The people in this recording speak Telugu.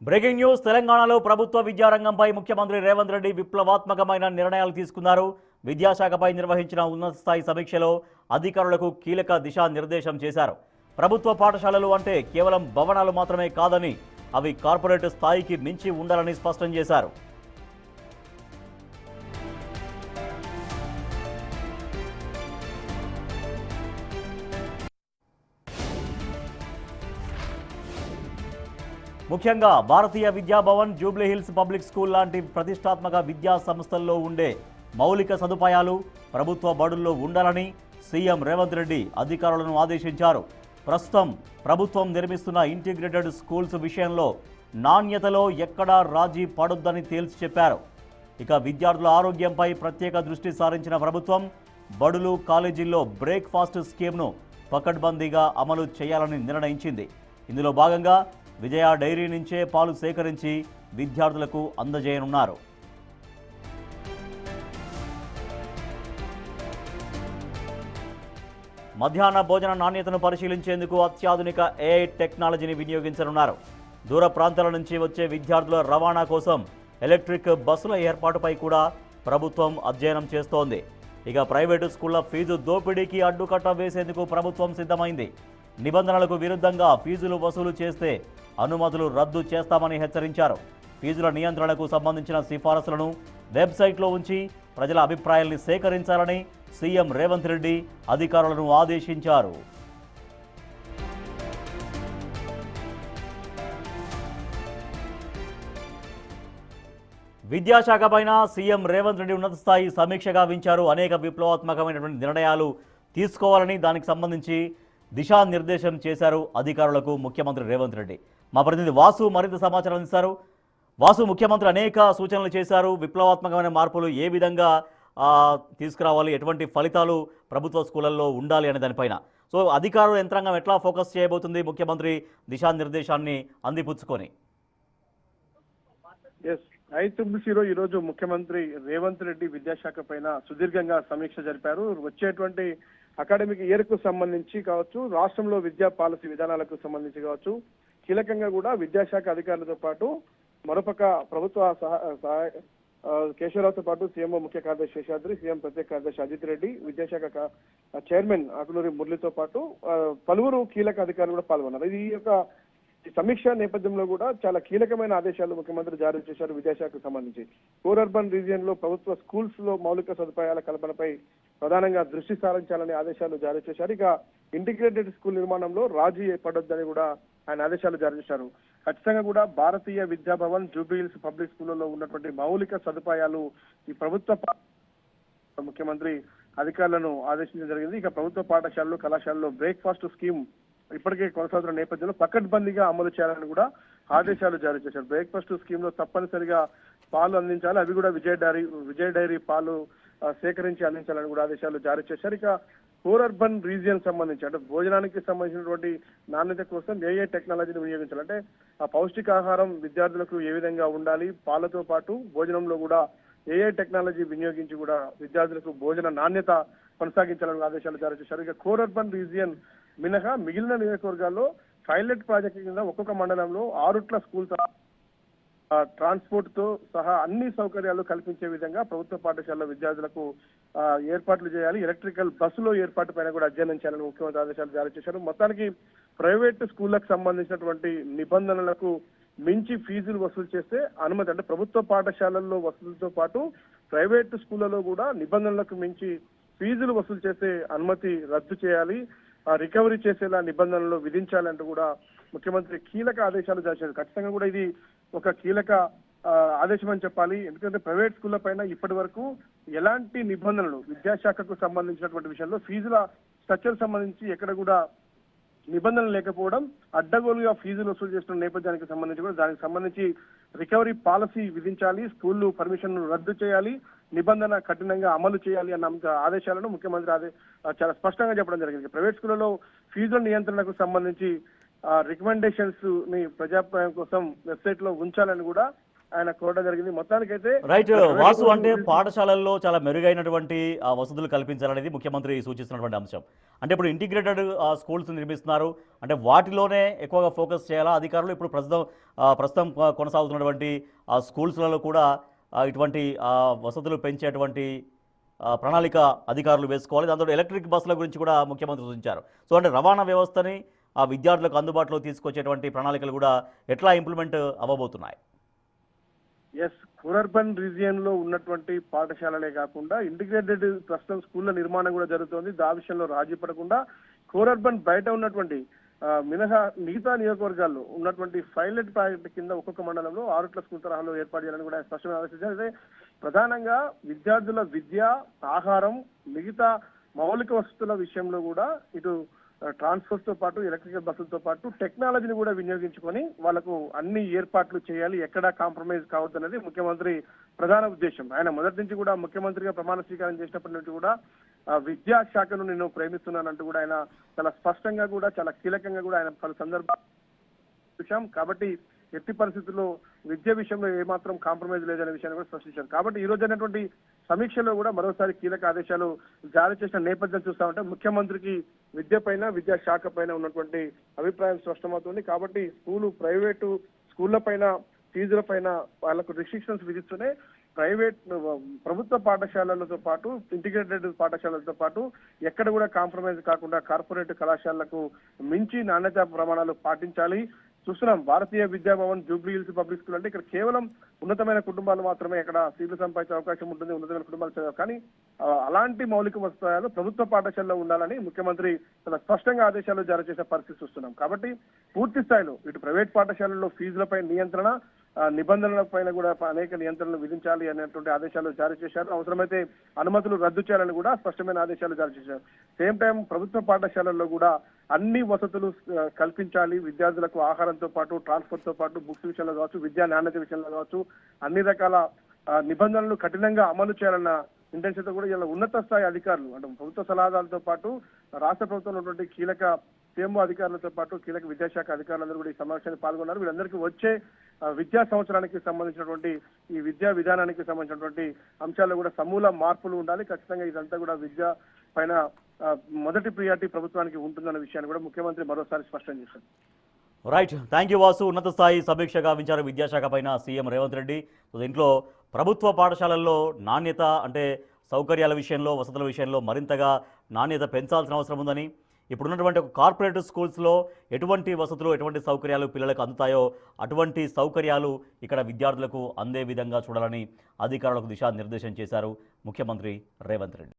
బ్రేకింగ్ న్యూస్ తెలంగాణలో ప్రభుత్వ విద్యారంగంపై ముఖ్యమంత్రి రేవంత్ రెడ్డి విప్లవాత్మకమైన నిర్ణయాలు తీసుకున్నారు. విద్యాశాఖపై నిర్వహించిన ఉన్నత స్థాయి సమీక్షలో అధికారులకు కీలక దిశానిర్దేశం చేశారు. ప్రభుత్వ పాఠశాలలు అంటే కేవలం భవనాలు మాత్రమే కాదని, అవి కార్పొరేట్ స్థాయికి మించి ఉండాలని స్పష్టం చేశారు. ముఖ్యంగా భారతీయ విద్యాభవన్, జూబ్లీహిల్స్ పబ్లిక్ స్కూల్ లాంటి ప్రతిష్టాత్మక విద్యా సంస్థల్లో ఉండే మౌలిక సదుపాయాలు ప్రభుత్వ బడుల్లో ఉండాలని సీఎం రేవంత్ రెడ్డి అధికారులను ఆదేశించారు. ప్రస్తుతం ప్రభుత్వం నిర్మిస్తున్న ఇంటిగ్రేటెడ్ స్కూల్స్ విషయంలో నాణ్యతలో ఎక్కడా రాజీ పడొద్దని తేల్చి చెప్పారు. ఇక విద్యార్థుల ఆరోగ్యంపై ప్రత్యేక దృష్టి సారించిన ప్రభుత్వం బడులు, కాలేజీల్లో బ్రేక్ఫాస్ట్ స్కీమ్ను పకడ్బందీగా అమలు చేయాలని నిర్ణయించింది. ఇందులో భాగంగా విజయ డైరీ నుంచే పాలు సేకరించి విద్యార్థులకు అందజేయనున్నారు. మధ్యాహ్న భోజన నాణ్యతను పరిశీలించేందుకు అత్యాధునిక ఏఐ టెక్నాలజీని వినియోగించనున్నారు. దూర ప్రాంతాల నుంచి వచ్చే విద్యార్థుల రవాణా కోసం ఎలక్ట్రిక్ బస్సుల ఏర్పాటుపై కూడా ప్రభుత్వం అధ్యయనం చేస్తోంది. ఇక ప్రైవేటు స్కూళ్ల ఫీజు దోపిడీకి అడ్డుకట్ట వేసేందుకు ప్రభుత్వం సిద్ధమైంది. నిబంధనలకు విరుద్ధంగా ఫీజులు వసూలు చేస్తే అనుమతులు రద్దు చేస్తామని హెచ్చరించారు. ఫీజుల నియంత్రణకు సంబంధించిన సిఫారసులను వెబ్సైట్లో ఉంచి ప్రజల అభిప్రాయాల్ని సేకరించాలని సీఎం రేవంత్ రెడ్డి అధికారులను ఆదేశించారు. విద్యాశాఖ పైన సీఎం రేవంత్ రెడ్డి ఉన్నత స్థాయి సమీక్ష గావించారు. అనేక విప్లవాత్మకమైనటువంటి నిర్ణయాలు తీసుకోవాలని దానికి సంబంధించి దిశానిర్దేశం చేశారు అధికారులకు ముఖ్యమంత్రి రేవంత్ రెడ్డి. మా ప్రతినిధి వాసు మరింత సమాచారం ఇస్తారు. వాసు, ముఖ్యమంత్రి అనేక సూచనలు చేశారు. విప్లవాత్మకమైన మార్పులు ఏ విధంగా తీసుకురావాలి, ఎటువంటి ఫలితాలు ప్రభుత్వ స్కూళ్ళల్లో ఉండాలి అనే దానిపైన. సో అధికారుల యంత్రాంగం ఎట్లా ఫోకస్ చేయబోతుంది ముఖ్యమంత్రి దిశానిర్దేశాన్ని అందిపుచ్చుకొని? ఐసీలో ఈ రోజు ముఖ్యమంత్రి రేవంత్ రెడ్డి విద్యాశాఖ పైన సుదీర్ఘంగా సమీక్ష జరిపారు. వచ్చేటువంటి అకాడమిక్ ఇయర్ కు సంబంధించి కావచ్చు, రాష్ట్రంలో విద్యా పాలసీ విధానాలకు సంబంధించి కావచ్చు, కీలకంగా కూడా విద్యాశాఖ అధికారులతో పాటు మరోపక్క ప్రభుత్వ కేశవరావుతో పాటు సీఎం ముఖ్య కార్యదర్శి శేషాద్రి, సీఎం ప్రత్యేక కార్యదర్శి అజిత్ రెడ్డి, విద్యాశాఖ చైర్మన్ ఆకునూరి మురళితో పాటు పలువురు కీలక అధికారులు కూడా పాల్గొన్నారు. ఈ సమీక్ష నేపథ్యంలో కూడా చాలా కీలకమైన ఆదేశాలు ముఖ్యమంత్రి జారీ చేశారు. విద్యాశాఖకు సంబంధించి కోర్ అర్బన్ రీజియన్ లో ప్రభుత్వ స్కూల్స్ లో మౌలిక సదుపాయాల కల్పనపై ప్రధానంగా దృష్టి సారించాలని ఆదేశాలు జారీ చేశారు. ఇక ఇంటిగ్రేటెడ్ స్కూల్ నిర్మాణంలో రాజీ ఏర్పడొద్దని కూడా ఆయన ఆదేశాలు జారీ చేశారు. ఖచ్చితంగా కూడా భారతీయ విద్యాభవన్, జూబ్లీహిల్స్ పబ్లిక్ స్కూళ్లలో ఉన్నటువంటి మౌలిక సదుపాయాలు ఈ ప్రభుత్వ ముఖ్యమంత్రి అధికారులను ఆదేశించడం జరిగింది. ఇక ప్రభుత్వ పాఠశాలలు, కళాశాలలో బ్రేక్ఫాస్ట్ స్కీమ్ ఇప్పటికే కొనసాగుతున్న నేపథ్యంలో పకడ్బందీగా అమలు చేయాలని కూడా ఆదేశాలు జారీ చేశారు. బ్రేక్ఫాస్ట్ స్కీమ్ లో తప్పనిసరిగా పాలు అందించాలి, అవి కూడా విజయ డైరీ పాలు సేకరించి అందించాలని కూడా ఆదేశాలు జారీ చేశారు. ఇక కోర్ అర్బన్ రీజియన్ సంబంధించి అంటే భోజనానికి సంబంధించినటువంటి నాణ్యత కోసం ఏ టెక్నాలజీని వినియోగించాలి, అంటే ఆ పౌష్టికాహారం విద్యార్థులకు ఏ విధంగా ఉండాలి, పాలతో పాటు భోజనంలో కూడా ఏ టెక్నాలజీ వినియోగించి కూడా విద్యార్థులకు భోజన నాణ్యత కొనసాగించాలని ఆదేశాలు జారీ చేశారు. ఇక కోర్ అర్బన్ రీజియన్ మినహా మిగిలిన నియోజకవర్గాల్లో పైలట్ ప్రాజెక్టు కింద ఒక్కొక్క మండలంలో 6 స్కూల్స్ ట్రాన్స్పోర్ట్ తో సహా అన్ని సౌకర్యాలు కల్పించే విధంగా ప్రభుత్వ పాఠశాలలో విద్యార్థులకు ఏర్పాట్లు చేయాలి. ఎలక్ట్రికల్ బస్సులో ఏర్పాటు పైన కూడా అధ్యయనం చేయాలని ముఖ్యమంత్రి ఆదేశాలు జారీ చేశారు. మొత్తానికి ప్రైవేట్ స్కూళ్లకు సంబంధించినటువంటి నిబంధనలకు మించి ఫీజులు వసూలు చేస్తే అనుమతి, అంటే ప్రభుత్వ పాఠశాలల్లో వసూలుతో పాటు ప్రైవేట్ స్కూళ్లలో కూడా నిబంధనలకు మించి ఫీజులు వసూలు చేసే అనుమతి రద్దు చేయాలి, రికవరీ చేసేలా నిబంధనలు విధించాలంటూ కూడా ముఖ్యమంత్రి కీలక ఆదేశాలు జారీ చేశారు. ఖచ్చితంగా కూడా ఇది ఒక కీలక ఆదేశం అని చెప్పాలి. ఎందుకంటే ప్రైవేట్ స్కూళ్ల పైన ఇప్పటి వరకు ఎలాంటి నిబంధనలు విద్యాశాఖకు సంబంధించినటువంటి విషయంలో ఫీజుల స్ట్రక్చర్ సంబంధించి ఎక్కడ కూడా నిబంధనలు లేకపోవడం, అడ్డగోలుగా ఫీజులు వసూలు చేస్తున్న నేపథ్యానికి సంబంధించి కూడా దానికి సంబంధించి రికవరీ పాలసీ విధించాలి, స్కూళ్లు పర్మిషన్ రద్దు చేయాలి, నిబంధన కఠినంగా అమలు చేయాలి అన్న ఆదేశాలను ముఖ్యమంత్రి చాలా స్పష్టంగా చెప్పడం జరిగింది. ప్రైవేట్ స్కూళ్లలో ఫీజుల నియంత్రణకు సంబంధించి రికమెండేషన్స్ ని ప్రజాప్రాయం కోసం వెబ్సైట్ లో ఉంచాలని కూడా ఆయన కోరడం జరిగింది. మొత్తానికైతే రైట్ వాసు, అంటే పాఠశాలల్లో చాలా మెరుగైనటువంటి వసతులు కల్పించాలనేది ముఖ్యమంత్రి సూచిస్తున్నటువంటి అంశం. అంటే ఇప్పుడు ఇంటిగ్రేటెడ్ స్కూల్స్ నిర్మిస్తున్నారు, అంటే వాటిలోనే ఎక్కువగా ఫోకస్ చేయాలా అధికారులు? ఇప్పుడు ప్రస్తుతం కొనసాగుతున్నటువంటి స్కూల్స్లలో కూడా ఇటువంటి వసతులు పెంచేటువంటి ప్రణాళిక అధికారులు వేసుకోవాలి. దాంతో ఎలక్ట్రిక్ బస్సుల గురించి కూడా ముఖ్యమంత్రి సూచించారు. సో అంటే రవాణా వ్యవస్థని విద్యార్థులకు అందుబాటులో తీసుకొచ్చేటువంటి ప్రణాళికలు కూడా ఎట్లా ఇంప్లిమెంట్ అవ్వబోతున్నాయి? ఎస్, కోరర్బన్ రీజియన్ లో ఉన్నటువంటి పాఠశాలలే కాకుండా ఇంటిగ్రేటెడ్ ప్రస్తుతం స్కూళ్ల నిర్మాణం కూడా జరుగుతోంది. ఆ విషయంలో రాజీ పడకుండా కోరర్బన్ బయట ఉన్నటువంటి మినహా మిగతా నియోజకవర్గాల్లో ఉన్నటువంటి పైలట్ ప్రాజెక్ట్ కింద ఒక్కొక్క మండలంలో 6 స్కూల్ తరహాలో ఏర్పాటు చేయాలని కూడా స్పష్టంగా ఆదేశించారు. అయితే ప్రధానంగా విద్యార్థుల విద్య, ఆహారం, మిగతా మౌలిక వసతుల విషయంలో కూడా ఇటు ట్రాన్స్పోర్ట్ తో పాటు ఎలక్ట్రికల్ బస్సులతో పాటు టెక్నాలజీని కూడా వినియోగించుకొని వాళ్ళకు అన్ని ఏర్పాట్లు చేయాలి, ఎక్కడా కాంప్రమైజ్ కావద్దు అనేది ముఖ్యమంత్రి ప్రధాన ఉద్దేశం. ఆయన మొదటి నుంచి కూడా ముఖ్యమంత్రిగా ప్రమాణ స్వీకారం చేసినప్పటి నుంచి కూడా విద్యా శాఖను నేను ప్రేమిస్తున్నానంటూ కూడా ఆయన చాలా స్పష్టంగా కూడా చాలా కీలకంగా కూడా ఆయన పలు సందర్భాలు చూశాం. కాబట్టి ఎట్టి పరిస్థితుల్లో విద్య విషయంలో ఏమాత్రం కాంప్రమైజ్ లేదనే విషయాన్ని కూడా స్పష్టించారు. కాబట్టి ఈ రోజు అయినటువంటి సమీక్షలో కూడా మరోసారి కీలక ఆదేశాలు జారీ చేసిన నేపథ్యం చూస్తా ఉంటే ముఖ్యమంత్రికి విద్య పైన, విద్యా శాఖ పైన ఉన్నటువంటి అభిప్రాయం స్పష్టమవుతుంది. కాబట్టి ప్రైవేటు స్కూళ్ల పైన, ఫీజుల పైన వాళ్ళకు రిస్ట్రిక్షన్స్ విధిస్తూనే ప్రభుత్వ పాఠశాలలతో పాటు ఇంటిగ్రేటెడ్ పాఠశాలలతో పాటు ఎక్కడ కూడా కాంప్రమైజ్ కాకుండా కార్పొరేట్ కళాశాలలకు మించి నాణ్యతా ప్రమాణాలు పాటించాలి. చూస్తున్నాం Bharatiya Vidya Bhavan Jubilee Hills Public School అంటే ఇక్కడ కేవలం ఉన్నతమైన కుటుంబాలు మాత్రమే ఇక్కడ సీట్లు సంపాదించే అవకాశం ఉంటుంది, ఉన్నతమైన కుటుంబాలు చదివారు. కానీ అలాంటి మౌలిక వసతులు ప్రభుత్వ పాఠశాలలో ఉండాలని ముఖ్యమంత్రి చాలా స్పష్టంగా ఆదేశాలు జారీ చేసే పరిస్థితి చూస్తున్నాం. కాబట్టి పూర్తి స్థాయిలో ఇటు ప్రైవేట్ పాఠశాలల్లో ఫీజులపై నియంత్రణ, నిబంధనల పైన కూడా అనేక నియంత్రణలు విధించాలి అనేటువంటి ఆదేశాలు జారీ చేశారు. అవసరమైతే అనుమతులు రద్దు చేయాలని కూడా స్పష్టమైన ఆదేశాలు జారీ చేశారు. సేమ్ టైం ప్రభుత్వ పాఠశాలల్లో కూడా అన్ని వసతులు కల్పించాలి. విద్యార్థులకు ఆహారంతో పాటు, ట్రాన్స్పోర్ట్ తో పాటు, బుక్స్ విషయంలో కావచ్చు, విద్యా నాణ్యత విషయంలో కావచ్చు, అన్ని రకాల నిబంధనలు కఠినంగా అమలు చేయాలన్న ఇంటెన్షన్ తో కూడా ఇలా ఉన్నత స్థాయి అధికారులు అంటే ప్రభుత్వ సలహాదారులతో పాటు రాష్ట్ర ప్రభుత్వంలో ఉన్నటువంటి కీలక సీఎంఓ అధికారులతో పాటు కీలక విద్యాశాఖ అధికారులందరూ కూడా ఈ సమావేశానికి పాల్గొన్నారు. వీళ్ళందరికీ వచ్చే విద్యా సంవత్సరానికి సంబంధించినటువంటి ఈ విద్యా విధానానికి సంబంధించినటువంటి అంశాల్లో కూడా సమూల మార్పులు ఉండాలి. ఖచ్చితంగా ఇదంతా కూడా విద్య పైన మొదటి ప్రియారిటీ ప్రభుత్వానికి ఉంటుందన్న విషయాన్ని కూడా ముఖ్యమంత్రి మరోసారి స్పష్టం చేశారు. Right, thank you Vasu. ఉన్నత స్థాయి సమీక్ష గావించారు విద్యాశాఖ పైన సీఎం రేవంత్ రెడ్డి. దీంట్లో ప్రభుత్వ పాఠశాలల్లో నాణ్యత అంటే సౌకర్యాల విషయంలో, వసతుల విషయంలో మరింతగా నాణ్యత పెంచాల్సిన అవసరం ఉందని, ఇప్పుడున్నటువంటి కార్పొరేట్ స్కూల్స్లో ఎటువంటి వసతులు, ఎటువంటి సౌకర్యాలు పిల్లలకు అందుతాయో అటువంటి సౌకర్యాలు ఇక్కడ విద్యార్థులకు అందే విధంగా చూడాలని అధికారులకు దిశానిర్దేశం చేశారు ముఖ్యమంత్రి రేవంత్ రెడ్డి.